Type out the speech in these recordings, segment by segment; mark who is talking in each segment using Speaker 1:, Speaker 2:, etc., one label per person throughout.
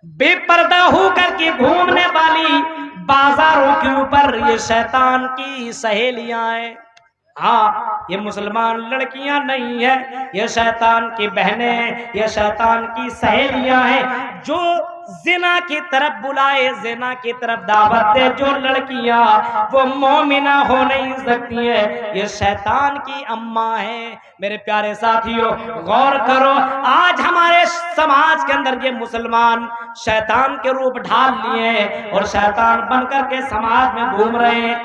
Speaker 1: بے پردہ ہو کر کے گھومنے والی بازاروں کے اوپر یہ شیطان کی سہیلیاں ہیں. ہاں یہ مسلمان لڑکیاں نہیں ہیں، یہ شیطان کی بہنیں ہیں، یہ شیطان کی سہیلیاں ہیں جو زنا کی طرف بلائے، زنا کی طرف دعوت دے. جو لڑکیاں وہ مومنہ ہو نہیں سکتی ہیں، یہ شیطان کی اماں ہیں. میرے پیارے ساتھیوں غور کرو، آج ہمارے سماج کے اندر یہ مسلمان شیطان کے روپ ڈھال لیے ہیں اور شیطان بن کر کے سماج میں گھوم رہے ہیں.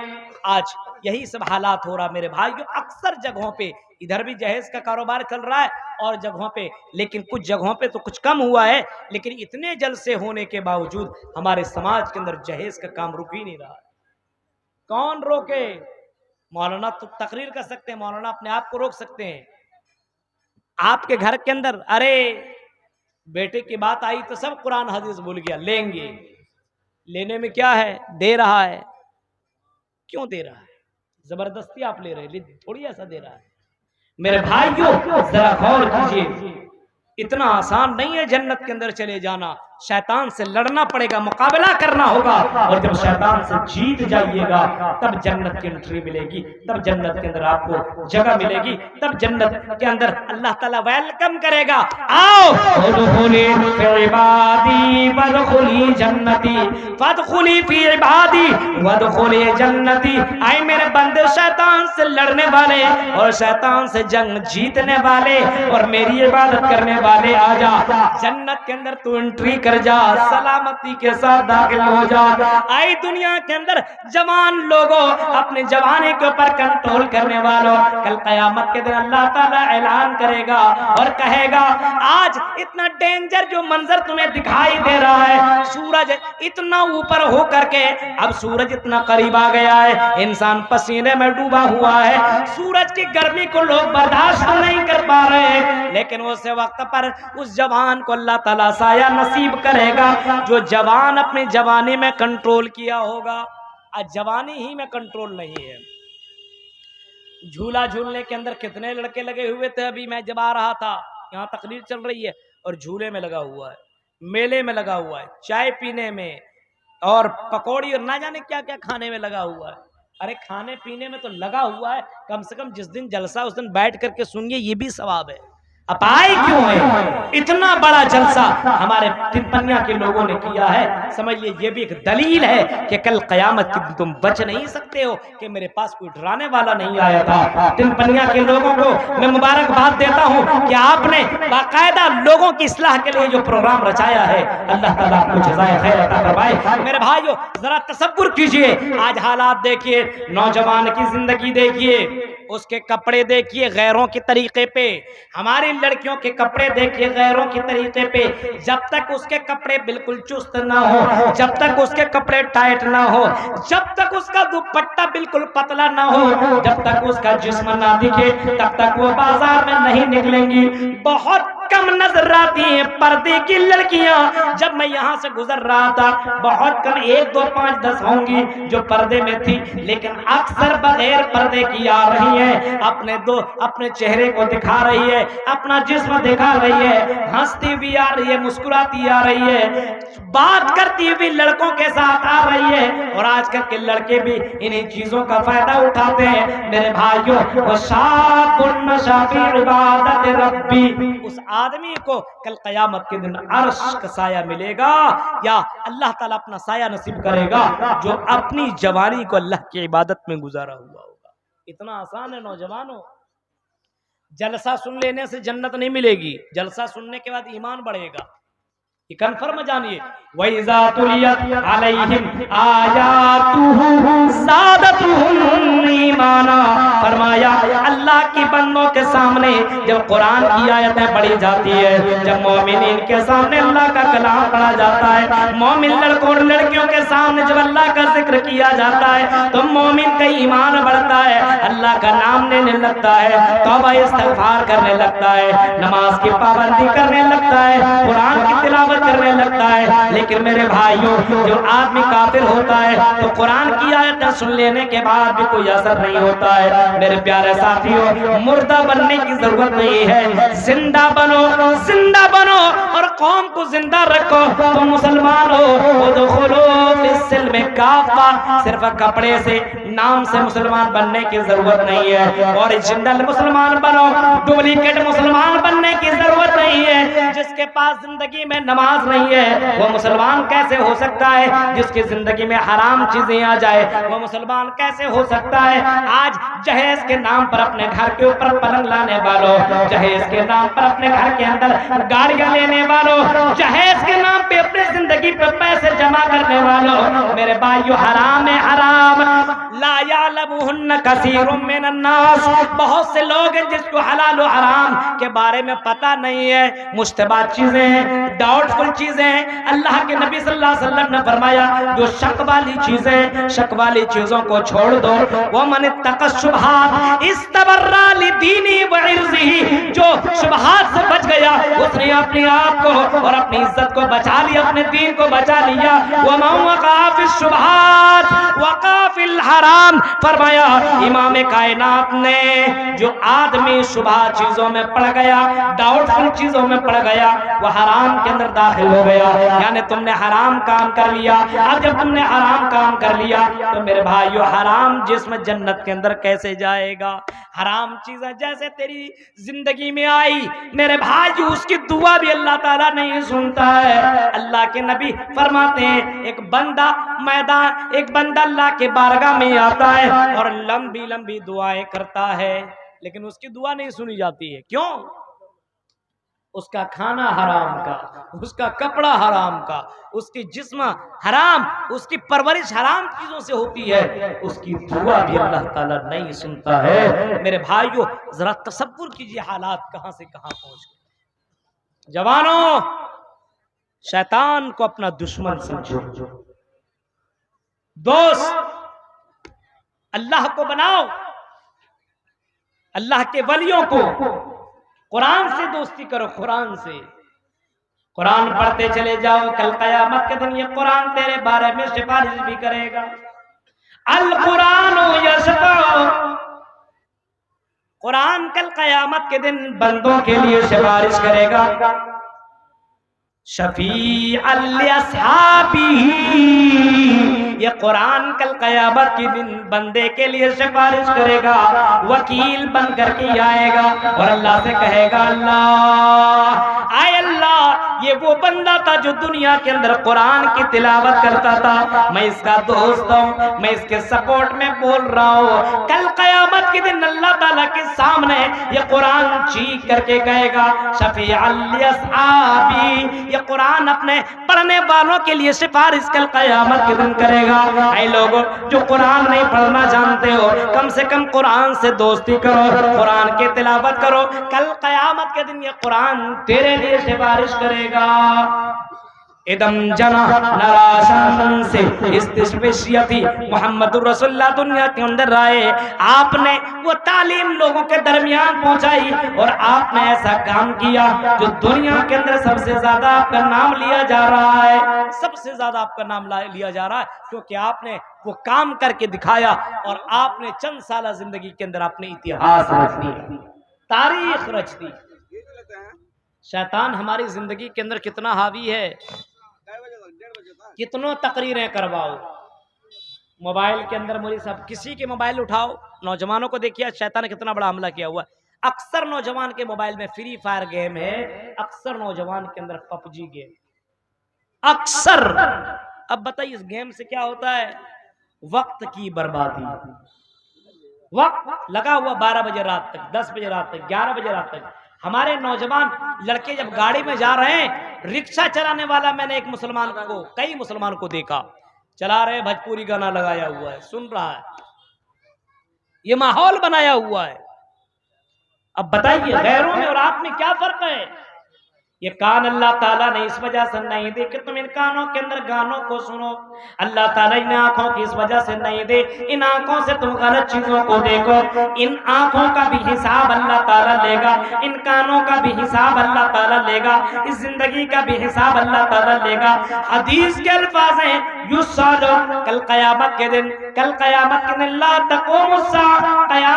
Speaker 1: آج یہی سب حالات ہو رہا میرے بھائیو. اکثر جگہوں پہ ادھر بھی جہیز کا کاروبار چل رہا ہے اور جگہوں پہ، لیکن کچھ جگہوں پہ تو کچھ کم ہوا ہے، لیکن اتنے جلسے ہونے کے باوجود ہمارے سماج کے اندر جہیز کا کام رک ہی نہیں رہا. کون روکے؟ مولانا تو تقریر کر سکتے ہیں، مولانا اپنے آپ کو روک سکتے ہیں. آپ کے گھر کے اندر ارے بیٹے کی بات آئی تو سب قرآن حدیث بھول گیا، لیں گے. لینے میں کیا ہے؟ دے رہا ہے. کیوں دے رہا ہے؟ زبردستی آپ لے رہے ہیں، تھوڑی ایسا دے رہا ہے. میرے بھائیوں ذرا غور کیجئے، اتنا آسان نہیں ہے جنت کے اندر چلے جانا. شیطان سے لڑنا پڑے گا، مقابلہ کرنا ہوگا، اور جب شیطان سے جیت جائیے گا تب جنت کی انٹری ملے گی، تب جنت کے اندر آپ کو جگہ ملے گی، تب جنت کے اندر اللہ تعالیٰ ویلکم کرے گا. آؤ ادخلی فی عبادی وادخلی جنتی، فادخلی فی عبادی وادخلی جنتی. اے میرے بندے، شیطان سے لڑنے والے اور شیطان سے جنگ جیتنے والے اور میری عبادت کرنے والے، آ جا جنت کے اندر تو انٹری کر جا، سلامتی کے ساتھ داخل ہو جا. آئی دنیا کے اندر جوان لوگوں، اپنے جوانی کے اوپر کنٹرول کرنے والوں، کل قیامت کے دن اللہ تعالیٰ اعلان کرے گا اور کہے گا آج اتنا ڈینجر جو منظر تمہیں دکھائی دے رہا ہے، سورج اتنا اوپر ہو کر کے اب سورج اتنا قریب آ گیا ہے، انسان پسینے میں ڈوبا ہوا ہے، سورج کی گرمی کو لوگ برداشت نہیں کر پا رہے ہیں، لیکن اس وقت پر اس جوان کو اللہ تعالیٰ سایہ نصیب کرے گا جو جوان اپنی جوانی میں کنٹرول کیا ہوگا. آج جوانی ہی میں کنٹرول نہیں ہے. جھولا جھولنے کے اندر کتنے لڑکے لگے ہوئے تھے. ابھی میں جب آ رہا تھا یہاں تقریر چل رہی ہے اور جھولے میں لگا ہوا ہے، میلے میں لگا ہوا ہے، چائے پینے میں اور پکوڑی اور نہ جانے کیا کیا کھانے میں لگا ہوا ہے. ارے کھانے پینے میں تو لگا ہوا ہے، کم سے کم جس دن جلسہ اس دن بیٹھ کر کے سنیے، یہ بھی ثواب ہے. اب آئے کیوں ہے؟ اتنا بڑا جلسہ ہمارے تنپنیا کے لوگوں نے کیا ہے. سمجھ لیے یہ بھی ایک دلیل ہے کہ کل قیامت کے دن تم بچ نہیں سکتے ہو کہ میرے پاس کوئی ڈرانے والا نہیں آیا تھا. تنپنیا کے لوگوں کو میں مبارکباد دیتا ہوں کہ آپ نے باقاعدہ لوگوں کی اصلاح کے لیے جو پروگرام رچایا ہے، اللہ تعالیٰ آپ کو جزائے خیر عطا فرمائے. میرے بھائیو ذرا تصور کیجئے، آج حالات دیکھیے، نوجوان کی زندگی دیکھیے، اس کے کپڑے دیکھیے غیروں کے طریقے پہ، ہماری لڑکیوں کے کپڑے دیکھیے غیروں کے طریقے پہ. جب تک اس کے کپڑے بالکل چست نہ ہو، جب تک اس کے کپڑے ٹائٹ نہ ہو، جب تک اس کا دوپٹہ بالکل پتلا نہ ہو، جب تک اس کا جسم نہ دکھے، تب تک وہ بازار میں نہیں نکلیں گی. بہت کم نظر آتی ہیں پردے کی لڑکیاں. جب میں یہاں سے گزر رہا تھا بہت کم 1 2 5 10 ہوں گی جو پردے میں تھی، لیکن اکثر بغیر پردے کی آ رہی ہیں، اپنے چہرے کو دکھا رہی ہے، اپنا جسم دکھا رہی ہے، ہنستی بھی آ رہی ہے، مسکراتی آ رہی ہے، بات کرتی ہوئی لڑکوں کے ساتھ آ رہی ہے. اور آج کل کے لڑکے بھی انہی چیزوں کا فائدہ اٹھاتے ہیں. میرے بھائیوں وَشَابٌ نَشَأَ فِي عِبَادَةِ رَبِّهِ، اس آدمی کو کل قیامت کے دن عرش کا سایہ ملے گا یا اللہ تعالیٰ اپنا سایہ نصیب کرے گا جو اپنی جوانی کو اللہ کی عبادت میں گزارا ہوا ہوگا. اتنا آسان ہے نوجوانوں. جلسہ سن لینے سے جنت نہیں ملے گی، جلسہ سننے کے بعد ایمان بڑھے گا، یہ کنفرم جانیے. وَإِذَا تُلِيَتْ عَلَيْهِمْ آيَاتُهُ زَادَتْهُمْ إِيمَانًا، فرمایا اللہ کی بندوں کے سامنے جب قرآن کی آیتیں پڑھی جاتی ہے، جب مومنین کے سامنے اللہ کا کلام پڑھا جاتا ہے، مومن لڑکوں اور لڑکیوں کے سامنے جب اللہ کا ذکر کیا جاتا ہے تو مومن کا ایمان بڑھتا ہے، اللہ کا نام لینے لگتا ہے، توبہ استغفار کرنے لگتا ہے، نماز کی پابندی کرنے لگتا ہے، قرآن کی تلاوت کرنے لگتا ہے. لیکن میرے بھائیوں جو آدمی کافر ہوتا ہے تو قرآن کی آیتیں سن لینے کے بعد بھی کوئی اثر نہیں ہوتا ہے. میرے پیارے ساتھیوں مردہ بننے کی ضرورت نہیں ہے، زندہ بنو، زندہ بنو اور قوم کو زندہ رکھو تو مسلمان ہو. ادخلوا فی السلم کافہ. صرف کپڑے سے نام سے مسلمان بننے کی ضرورت نہیں ہے. اوریجنل مسلمان بنو, ڈپلیکیٹ مسلمان بننے کی ضرورت نہیں ہے. جس کے پاس زندگی میں نماز نہیں ہے وہ مسلمان کیسے ہو سکتا ہے؟ جس کی زندگی میں حرام چیزیں آ جائے وہ مسلمان کیسے ہو سکتا ہے؟ آج جہیز کے نام پر اپنے گھر کے اوپر پلنگ لانے والوں, جہیز کے نام پر اپنے گھر کے اندر گاڑیاں لینے والوں, جہیز کے نام پہ اپنے زندگی پہ پیسے جمع کرنے والوں, میرے بھائیو حرام ہے حرام. لا یعلمہن کثیر من الناس. بہت سے لوگ ہیں جس کو حلال و حرام کے بارے میں پتہ نہیں ہے. مشتبہات چیزیں ہیں, ڈاؤٹ فل چیزیں ہیں. اللہ کے نبی صلی اللہ علیہ وسلم نے فرمایا جو شک والی چیزیں, شک والی چیزوں کو چھوڑ دو. ومن اتقى الشبہات استبرأ لدینہ وعرضہ. جو شبہات سے بچ گیا اس نے اپنے آپ کو اور اپنی عزت کو بچا لیا, اپنے دین کو بچا لیا. ومن وقع فی الشبہات وقع فی الحرام. فرمایا امام کائنات نے جو آدمی شبہ چیزوں میں پڑ گیا, ڈاؤٹ فل چیزوں میں پڑ گیا, وہ حرام کے اندر داخل ہو گیا. یعنی تم نے حرام کام کر لیا. اب جب تم نے حرام کام کر لیا تو میرے بھائیو حرام جسم جنت کے اندر کیسے جائے گا؟ حرام چیزیں جیسے تیری زندگی میں آئی میرے بھائی اس کی دعا بھی اللہ تعالیٰ نہیں سنتا ہے. اللہ کے نبی فرماتے ہیں ایک بندہ میدان, ایک بندہ اللہ کے بارگاہ میں آتا ہے اور لمبی لمبی دعائیں کرتا ہے لیکن اس کی دعا نہیں سنی جاتی ہے. کیوں؟ اس کا کھانا حرام کا, اس کا کپڑا حرام کا, اس کی جسم حرام, اس کی پرورش حرام چیزوں سے ہوتی ہے, اس کی دعا بھی اللہ تعالیٰ نہیں سنتا ہے. میرے بھائیو ذرا تصور کیجئے حالات کہاں سے کہاں پہنچ گئے. جوانوں, شیطان کو اپنا دشمن سمجھو, دوست اللہ کو بناؤ, اللہ کے ولیوں کو. قرآن سے دوستی کرو, قرآن سے. قرآن پڑھتے چلے جاؤ, کل قیامت کے دن یہ قرآن تیرے بارے میں سفارش بھی کرے گا. القرآن یشفع. قرآن کل قیامت کے دن بندوں کے لیے سفارش کرے گا. شفیع لاصحابہ. یہ قرآن کل قیامت کے دن بندے کے لیے سفارش کرے گا, وکیل بن کر کے آئے گا اور اللہ سے کہے گا اللہ, اے اللہ یہ وہ بندہ تھا جو دنیا کے اندر قرآن کی تلاوت کرتا تھا, میں اس کا دوست ہوں, میں اس کے سپورٹ میں بول رہا ہوں. کل قیامت کے دن اللہ تعالیٰ کے سامنے یہ قرآن چیخ کر کے کہے گا شفیع لاصحابہ. یہ قرآن اپنے پڑھنے والوں کے لیے سفارش کل قیامت کے دن کرے گا. اے لوگوں جو قرآن نہیں پڑھنا جانتے ہو, کم سے کم قرآن سے دوستی کرو, قرآن کی تلاوت کرو. کل قیامت کے دن یہ قرآن تیرے لیے سفارش کرے گا. ادم جنا نراشن سے استشفیتی محمد رسول اللہ دنیا کے اندر آئے, آپ نے وہ تعلیم لوگوں کے درمیان پہنچائی اور آپ نے ایسا کام کیا جو دنیا کے اندر سب سے زیادہ آپ کا نام لیا جا رہا ہے. سب سے زیادہ آپ کا نام لیا جا رہا ہے کیونکہ آپ نے وہ کام کر کے دکھایا اور آپ نے چند سالہ زندگی کے اندر آپ نے اتہاس رچ دی, تاریخ رچ دی. شیطان ہماری زندگی کے اندر کتنا حاوی ہے. کتنوں تقریریں کرواؤ, موبائل کے اندر مجھے سب, کسی کے موبائل اٹھاؤ, نوجوانوں کو دیکھیے شیطان نے کتنا بڑا حملہ کیا ہوا ہے. اکثر نوجوان کے موبائل میں فری فائر گیم ہے, اکثر نوجوان کے اندر پب جی گیم, اکثر. اب بتائیے اس گیم سے کیا ہوتا ہے؟ وقت کی بربادی. وقت لگا ہوا 12 بجے رات تک, 10 بجے رات تک, 11 بجے رات تک. ہمارے نوجوان لڑکے جب گاڑی میں جا رہے ہیں, رکشہ چلانے والا میں نے ایک مسلمان کو, کئی مسلمان کو دیکھا, چلا رہے بھوجپوری گانا لگایا ہوا ہے, سن رہا ہے. یہ ماحول بنایا ہوا ہے. اب بتائیے غیروں میں اور آپ میں کیا فرق ہے؟ یہ کان اللہ تعالیٰ نے اس وجہ سے نہیں دے کہ تم ان کانوں کے اندر گانوں کو سنو. اللہ تعالیٰ ان آنکھوں کی اس وجہ سے نہیں دے, ان آنکھوں سے تم غلط چیزوں کو دیکھو. ان آنکھوں کا بھی حساب اللہ تعالیٰ لے گا, ان کانوں کا بھی حساب اللہ تعالیٰ لے گا, اس زندگی کا بھی حساب اللہ تعالیٰ لے گا. حدیث کے الفاظ ہیں یسالو کل قیامت کے دن لا تقوم الساعہ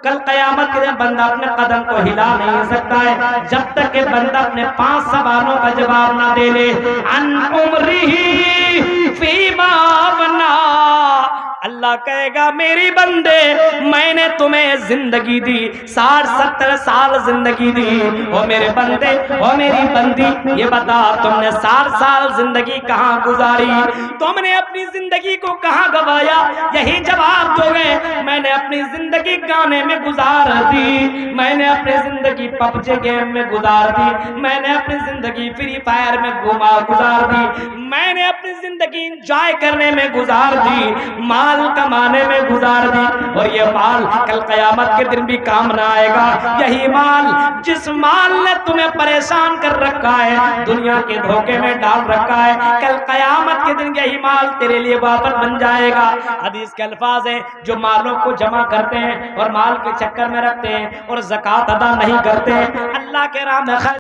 Speaker 1: کل قیامت کے دن بندہ اپنے قدم کو ہلا نہیں سکتا ہے جب تک کہ بندہ اپنے 5 سوالوں کا جواب نہ دے لے ان عمرہ فیما افنا اللہ کہے گا میری بندے میں نے تمہیں زندگی دی 60-70 سال زندگی دی او میرے بندے او میری بندی یہ بتا تم نے 60 سال زندگی کہاں گزاری تم نے اپنی زندگی کو کہاں گوایا یہی جواب دو گے میں نے اپنی زندگی گانے میں گزار دی میں نے اپنی زندگی پب جی گیم میں گزار دی میں نے اپنی زندگی فری فائر میں گزار دی میں نے اپنی زندگی انجوائے کرنے میں گزار دی مال کمانے میں گزار دی اور یہ مال کل قیامت کے دن بھی کام نہ آئے گا یہی مال جس مال نے تمہیں پریشان کر رکھا ہے دنیا کے دھوکے میں ڈال رکھا ہے کل قیامت کے دن یہی مال تیرے لیے واپس بن جائے گا حدیث کے الفاظ ہیں جو مالوں کو جمع کرتے ہیں اور مال کے چکر میں رکھتے ہیں اور زکوٰۃ ادا نہیں کرتے ہیں اللہ کے راہ میں